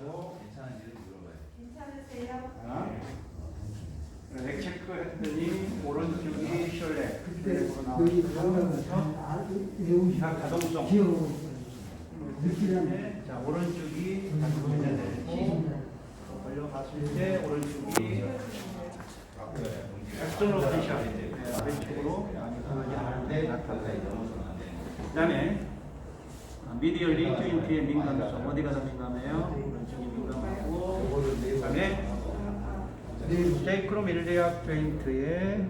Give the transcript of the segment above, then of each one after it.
하시고 괜찮은지를 물어봐요. 괜찮으세요? 렉 체크했더니 오른쪽이 셜렉으로 나오고요. 가동성. 자, 오른쪽이 걸려갔을 때 오른쪽이 엑스터널 포지션 왼쪽으로 하는데 나타나요. 그 다음에 미디얼리 조인트의 민감성 어디가 더 민감해요? 오른쪽이 민감하고 그 다음에 세이크로밀리악 조인트의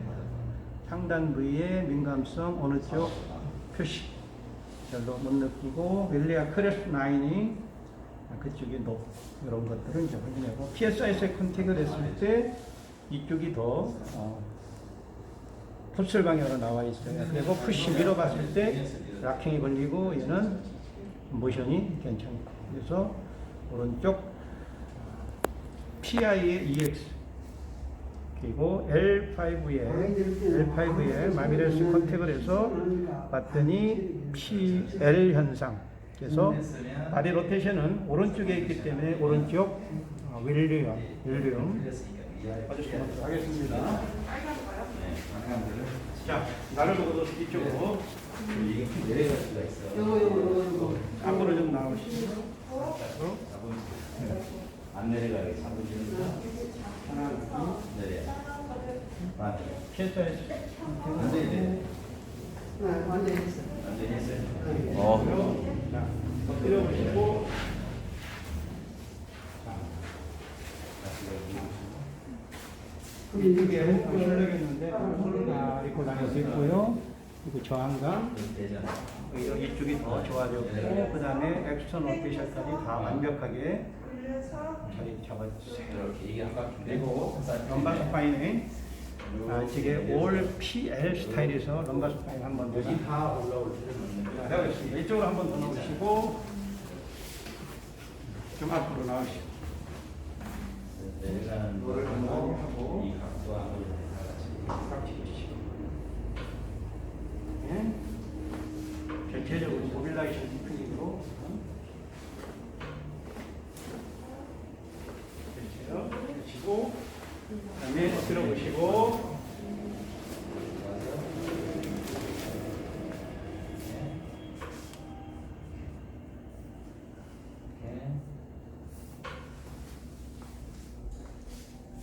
상단 부위의 민감성 어느 쪽 표시 별로 못 느끼고 밀리악 크레스 라인이 그쪽이 높 이런 것들은 이제 확인하고 PSI에 컨택을 했을 때 이쪽이 더 흡술 방향으로 나와 있어요. 그리고 푸시 밀어봤을 때 락킹이 걸리고 얘는 모션이 괜찮고 그래서 오른쪽 PI의 EX 그리고 L5에 마미레스 컨택을 해서 봤더니 PL 현상 그래서 바디 로테이션은 오른쪽에 있기 때문에 오른쪽 윌리엄 봐주시면 하겠습니다. 자, 나를 보고도 이쪽으로 이게 내려갈 수가 있어. 앞으로 좀 나오시고 안 내려가게 잡으시는 하나, 둘, 내려. 맞아. 캐스터에서 완전히 내려. 완전히 했어요. 자, 엎드려 보시고 이쪽에 혈액했는데 이렇게 나눠서 있고요. 그리고 저항감 이쪽이 더 좋아졌고 그 다음에 엑스터널 페셜까지 다 완벽하게 자리 잡아주세요. 이렇게 이게 한 바퀴 그리고 럼바 스파인은 이게 올 PL 스타일에서 럼바 스파인 한번 더 여기 다 올라올 때는 해보겠습니다. 이쪽으로 한 번 더 나오시고 좀 앞으로 나오시고 내려가는 이거를 한번 하고 이 각도하고 다 같이 찍으시고 전체적으로 모빌라이션 디프닝으로 그렇죠. 그다음에 엎드려 보시고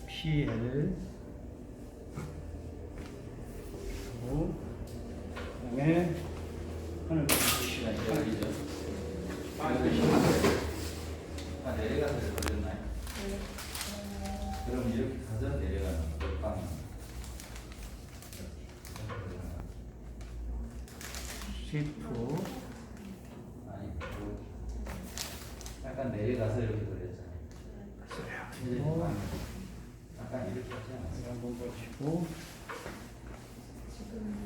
PL 그다음에 하늘 시간이 걸리죠. 내려가서 걸렸나요? 그럼 이렇게 가서 내려가는 빵. 시프 아니, 약간 내려가서 이렇게 걸렸잖아요. 약간 이렇게 하지 않았어요? 한번 보시고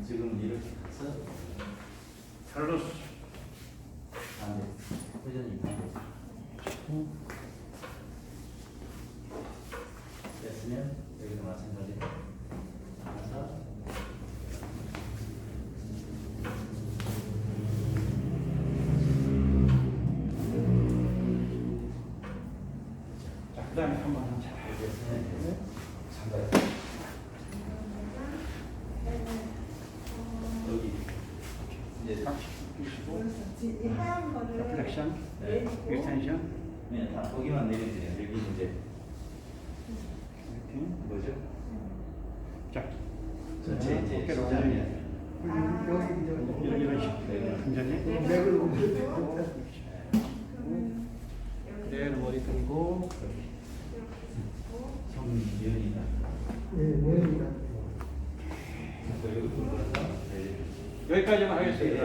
지금 이렇게 가서 칼로스 반대, 회전이 반대. 됐으면 여기도 마찬가지로 가서 자, 그 다음에 한번 잘 됐으면 잠가요. 여기 이제 끼시고 이 하얀 거를 플렉션, 네. 익스텐션 네, 다 거기만 내리세요. 여기 이제 이렇게 뭐죠? 자, 전체 이제 어깨를 시작이야. 이런 식으로 완전히 그대로 머리 들고 성미연이다. 여기 돌아서 여기까지만 하겠습니다.